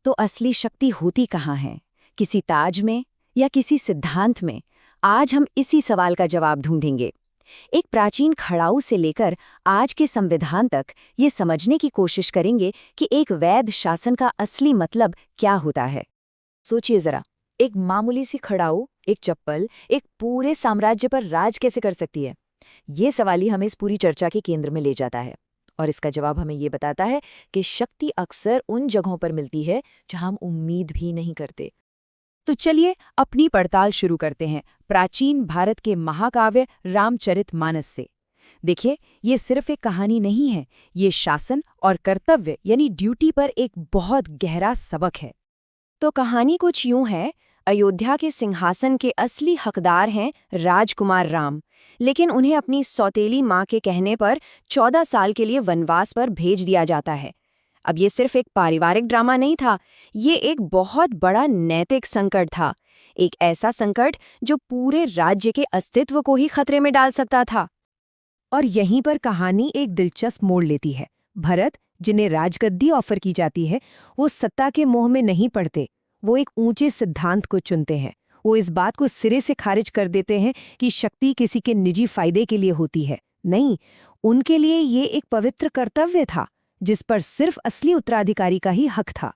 तो असली शक्ति होती कहाँ है? किसी ताज में या किसी सिद्धांत में? आज हम इसी सवाल का जवाब ढूंढेंगे। एक प्राचीन खड़ाऊ से लेकर आज के संविधान तक ये समझने की कोशिश करेंगे कि एक वैध शासन का असली मतलब क्या होता है। सोचिए जरा, एक मामूली सी खड़ाऊ, एक चप्पल, एक पूरे साम्राज्य पर राज कैसे कर सकती है? ये सवाल ही हमें इस पूरी चर्चा के केंद्र में ले जाता है। और इसका जवाब हमें ये बताता है कि शक्ति अक्सर उन जगहों पर मिलती है जहां हम उम्मीद भी नहीं करते। तो चलिए अपनी पड़ताल शुरू करते हैं प्राचीन भारत के महाकाव्य रामचरितमानस से। देखिए, ये सिर्फ एक कहानी नहीं है, ये शासन और कर्तव्य यानी ड्यूटी पर एक बहुत गहरा सबक है। तो कहानी कुछ यूं है। अयोध्या के सिंहासन के असली हकदार हैं राजकुमार राम, लेकिन उन्हें अपनी सौतेली माँ के कहने पर 14 साल के लिए वनवास पर भेज दिया जाता है। अब ये सिर्फ एक पारिवारिक ड्रामा नहीं था, ये एक बहुत बड़ा नैतिक संकट था। एक ऐसा संकट जो पूरे राज्य के अस्तित्व को ही खतरे में डाल सकता था। और यहीं पर कहानी एक दिलचस्प मोड़ लेती है। भरत, जिन्हें राजगद्दी ऑफर की जाती है, वो सत्ता के मोह में नहीं पड़ते। वो एक ऊंचे सिद्धांत को चुनते हैं। वो इस बात को सिरे से खारिज कर देते हैं कि शक्ति किसी के निजी फायदे के लिए होती है। नहीं, उनके लिए ये एक पवित्र कर्तव्य था जिस पर सिर्फ असली उत्तराधिकारी का ही हक था।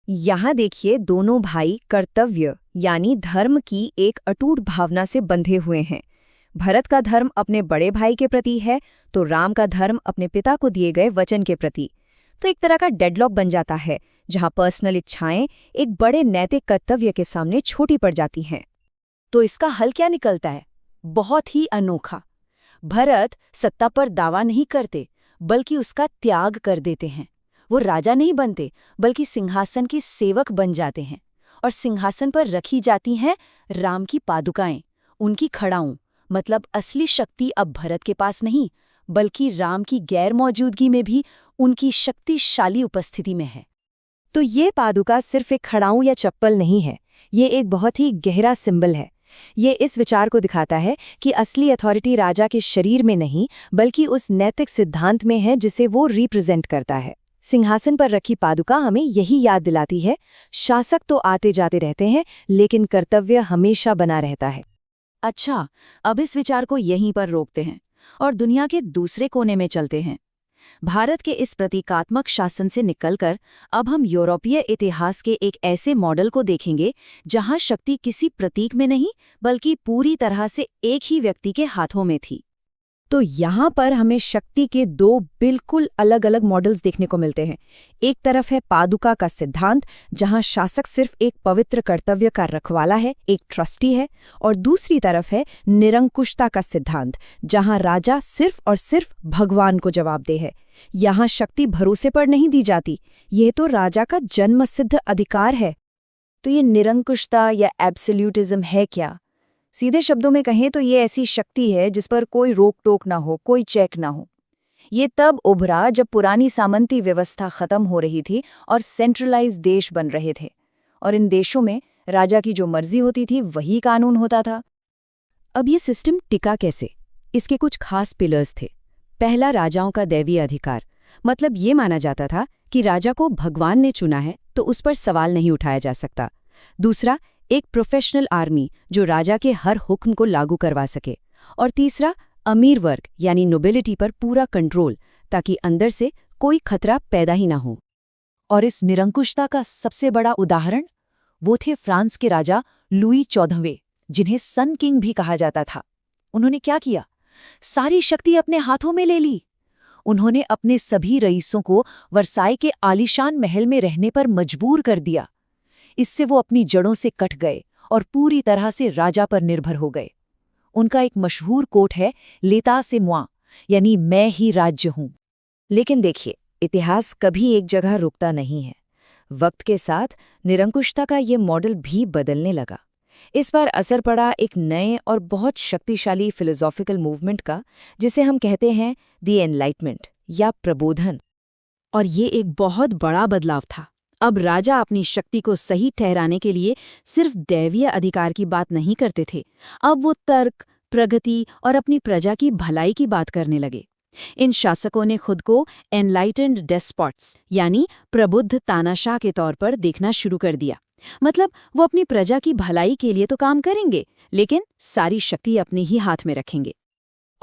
यहाँ देखिए, दोनों भाई कर्तव्य यानी धर्म की एक अटूट भावना से बंधे हुए हैं। भरत का धर्म अपने बड़े भाई के प्रति है, तो राम का धर्म अपने पिता को दिए गए वचन के प्रति। तो एक तरह का डेडलॉक बन जाता है, जहाँ पर्सनल इच्छाएं एक बड़े नैतिक कर्तव्य के सामने छोटी पड़ जाती हैं। तो इसका हल क्या निकलता है? बहुत ही अनोखा। भरत सत्ता पर दावा नहीं करते, बल्कि उसका त्याग कर देते हैं। वो राजा नहीं बनते, बल्कि सिंहासन के सेवक बन जाते हैं। और सिंहासन पर रखी जाती हैं राम की पादुकाएं, उनकी खड़ाऊं। मतलब असली शक्ति अब भरत के पास नहीं, बल्कि राम की गैर मौजूदगी में भी उनकी शक्तिशाली उपस्थिति में है। तो ये पादुका सिर्फ एक खड़ाऊं या चप्पल नहीं है, ये एक बहुत ही गहरा सिंबल है। ये इस विचार को दिखाता है कि असली अथॉरिटी राजा के शरीर में नहीं, बल्कि उस नैतिक सिद्धांत में है जिसे वो रिप्रेजेंट करता है। सिंहासन पर रखी पादुका हमें यही याद दिलाती है, शासक तो आते जाते रहते हैं, लेकिन कर्तव्य हमेशा बना रहता है। अच्छा, अब इस विचार को यहीं पर रोकते हैं और दुनिया के दूसरे कोने में चलते हैं। भारत के इस प्रतीकात्मक शासन से निकलकर अब हम यूरोपीय इतिहास के एक ऐसे मॉडल को देखेंगे जहां शक्ति किसी प्रतीक में नहीं, बल्कि पूरी तरह से एक ही व्यक्ति के हाथों में थी। तो यहाँ पर हमें शक्ति के दो बिल्कुल अलग अलग मॉडल्स देखने को मिलते हैं। एक तरफ है पादुका का सिद्धांत, जहाँ शासक सिर्फ एक पवित्र कर्तव्य का रखवाला है, एक ट्रस्टी है, और दूसरी तरफ है निरंकुशता का सिद्धांत, जहाँ राजा सिर्फ और सिर्फ भगवान को जवाबदेह है। यहाँ शक्ति भरोसे पर नहीं दी जाती, यह तो राजा का जन्मसिद्ध अधिकार है। तो ये निरंकुशता या एब्सोल्यूटिज्म है क्या? सीधे शब्दों में कहें तो ये ऐसी शक्ति है जिस पर कोई रोक टोक ना हो, कोई चेक ना हो। ये तब उभरा जब पुरानी सामंती व्यवस्था खत्म हो रही थी और सेंट्रलाइज देश बन रहे थे, और इन देशों में राजा की जो मर्जी होती थी वही कानून होता था। अब ये सिस्टम टिका कैसे? इसके कुछ खास पिलर्स थे। पहला, राजाओं का दैवीय अधिकार। मतलब ये माना जाता था कि राजा को भगवान ने चुना है तो उस पर सवाल नहीं उठाया जा सकता। दूसरा, एक प्रोफेशनल आर्मी जो राजा के हर हुक्म को लागू करवा सके। और तीसरा, अमीर वर्ग यानी नोबिलिटी पर पूरा कंट्रोल, ताकि अंदर से कोई खतरा पैदा ही ना हो। और इस निरंकुशता का सबसे बड़ा उदाहरण वो थे फ्रांस के राजा लुई 14वें, जिन्हें सन किंग भी कहा जाता था। उन्होंने क्या किया? सारी शक्ति अपने हाथों में ले ली। उन्होंने अपने सभी रईसों को वर्साई के आलीशान महल में रहने पर मजबूर कर दिया। इससे वो अपनी जड़ों से कट गए और पूरी तरह से राजा पर निर्भर हो गए। उनका एक मशहूर कोट है, लेता से मुआ, यानी मैं ही राज्य हूं। लेकिन देखिए, इतिहास कभी एक जगह रुकता नहीं है। वक्त के साथ निरंकुशता का ये मॉडल भी बदलने लगा। इस बार असर पड़ा एक नए और बहुत शक्तिशाली फिलोसॉफिकल मूवमेंट का, जिसे हम कहते हैं द एनलाइटमेंट या प्रबोधन। और ये एक बहुत बड़ा बदलाव था। अब राजा अपनी शक्ति को सही ठहराने के लिए सिर्फ दैवीय अधिकार की बात नहीं करते थे। अब वो तर्क, प्रगति और अपनी प्रजा की भलाई की बात करने लगे। इन शासकों ने खुद को एनलाइटेंड डेस्पॉट्स यानी प्रबुद्ध तानाशाह के तौर पर देखना शुरू कर दिया। मतलब वो अपनी प्रजा की भलाई के लिए तो काम करेंगे, लेकिन सारी शक्ति अपने ही हाथ में रखेंगे।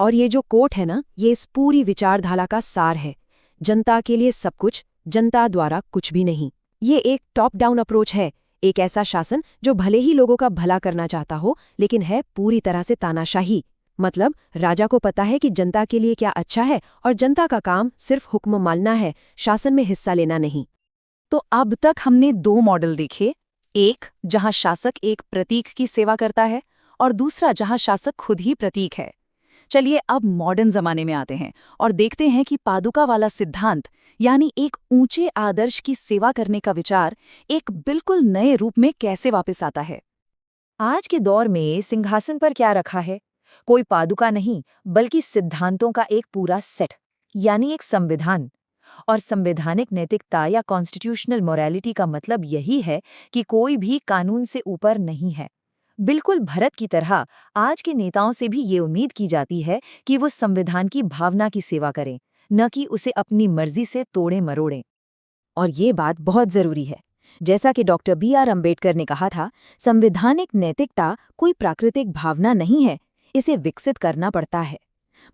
और ये जो कोट है ना, ये इस पूरी विचारधारा का सार है। जनता के लिए सब कुछ, जनता द्वारा कुछ भी नहीं। ये एक टॉप डाउन अप्रोच है, एक ऐसा शासन जो भले ही लोगों का भला करना चाहता हो, लेकिन है पूरी तरह से तानाशाही। मतलब राजा को पता है कि जनता के लिए क्या अच्छा है और जनता का काम सिर्फ हुक्म मानना है, शासन में हिस्सा लेना नहीं। तो अब तक हमने दो मॉडल देखे, एक जहां शासक एक प्रतीक की सेवा करता है और दूसरा जहां शासक खुद ही प्रतीक है। चलिए अब मॉडर्न जमाने में आते हैं और देखते हैं कि पादुका वाला सिद्धांत यानी एक ऊंचे आदर्श की सेवा करने का विचार एक बिल्कुल नए रूप में कैसे वापस आता है। आज के दौर में सिंहासन पर क्या रखा है? कोई पादुका नहीं, बल्कि सिद्धांतों का एक पूरा सेट, यानी एक संविधान। और संवैधानिक नैतिकता या कॉन्स्टिट्यूशनल मोरालिटी का मतलब यही है कि कोई भी कानून से ऊपर नहीं है। बिल्कुल भरत की तरह आज के नेताओं से भी ये उम्मीद की जाती है कि वो संविधान की भावना की सेवा करें, न कि उसे अपनी मर्जी से तोड़े मरोड़ें। और ये बात बहुत जरूरी है। जैसा कि डॉक्टर बी.आर. अम्बेडकर ने कहा था, संवैधानिक नैतिकता कोई प्राकृतिक भावना नहीं है, इसे विकसित करना पड़ता है।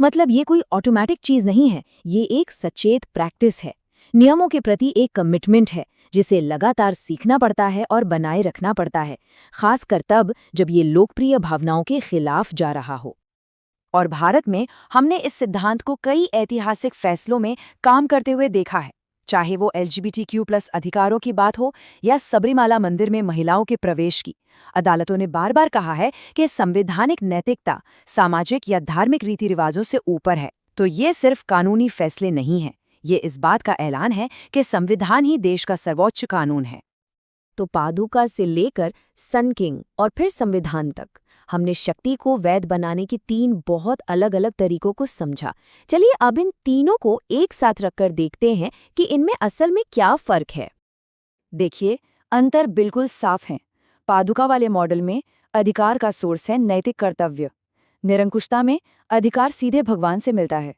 मतलब ये कोई ऑटोमैटिक चीज नहीं है, ये एक सचेत प्रैक्टिस है, नियमों के प्रति एक कमिटमेंट है जिसे लगातार सीखना पड़ता है और बनाए रखना पड़ता है, खासकर तब जब ये लोकप्रिय भावनाओं के खिलाफ जा रहा हो। और भारत में हमने इस सिद्धांत को कई ऐतिहासिक फैसलों में काम करते हुए देखा है, चाहे वो LGBTQ+ अधिकारों की बात हो या सबरीमाला मंदिर में महिलाओं के प्रवेश की। अदालतों ने बार बार कहा है कि संवैधानिक नैतिकता सामाजिक या धार्मिक रीति रिवाजों से ऊपर है। तो ये सिर्फ कानूनी फैसले नहीं हैं, ये इस बात का ऐलान है कि संविधान ही देश का सर्वोच्च कानून है। तो पादुका से लेकर सन किंग और फिर संविधान तक हमने शक्ति को वैध बनाने की 3 बहुत अलग अलग तरीकों को समझा। चलिए अब इन तीनों को एक साथ रखकर देखते हैं कि इनमें असल में क्या फर्क है। देखिए, अंतर बिल्कुल साफ है। पादुका वाले मॉडल में अधिकार का सोर्स है नैतिक कर्तव्य, निरंकुशता में अधिकार सीधे भगवान से मिलता है,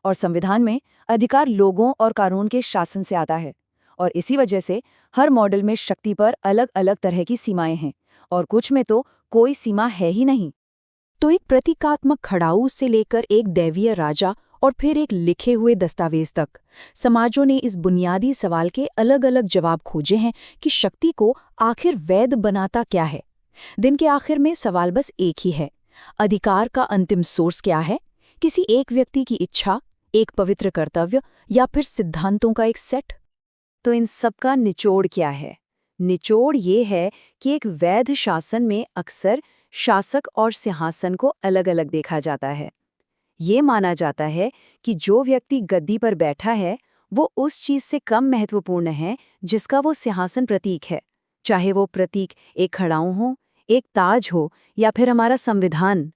और संविधान में अधिकार लोगों और कानून के शासन से आता है। और इसी वजह से हर मॉडल में शक्ति पर अलग अलग तरह की सीमाएं हैं, और कुछ में तो कोई सीमा है ही नहीं। तो एक प्रतीकात्मक खड़ाऊ से लेकर एक दैवीय राजा और फिर एक लिखे हुए दस्तावेज तक, समाजों ने इस बुनियादी सवाल के अलग अलग जवाब खोजे हैं कि शक्ति को आखिर वैध बनाता क्या है। दिन के आखिर में सवाल बस एक ही है, अधिकार का अंतिम सोर्स क्या है? किसी एक व्यक्ति की इच्छा, एक पवित्र कर्तव्य, या फिर सिद्धांतों का एक सेट? तो इन सब का निचोड़ क्या है? निचोड़ ये है कि एक वैध शासन में अक्सर शासक और सिंहासन को अलग अलग देखा जाता है। ये माना जाता है कि जो व्यक्ति गद्दी पर बैठा है वो उस चीज से कम महत्वपूर्ण है जिसका वो सिंहासन प्रतीक है, चाहे वो प्रतीक एक खड़ाऊ हो, एक ताज हो, या फिर हमारा संविधान।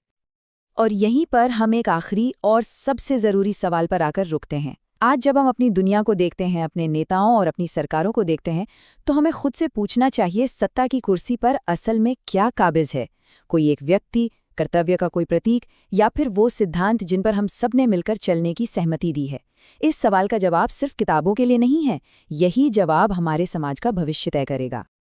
और यहीं पर हम एक आखिरी और सबसे ज़रूरी सवाल पर आकर रुकते हैं। आज जब हम अपनी दुनिया को देखते हैं, अपने नेताओं और अपनी सरकारों को देखते हैं, तो हमें खुद से पूछना चाहिए, सत्ता की कुर्सी पर असल में क्या काबिज है? कोई एक व्यक्ति, कर्तव्य का कोई प्रतीक, या फिर वो सिद्धांत जिन पर हम सब ने मिलकर चलने की सहमति दी है? इस सवाल का जवाब सिर्फ किताबों के लिए नहीं है, यही जवाब हमारे समाज का भविष्य तय करेगा।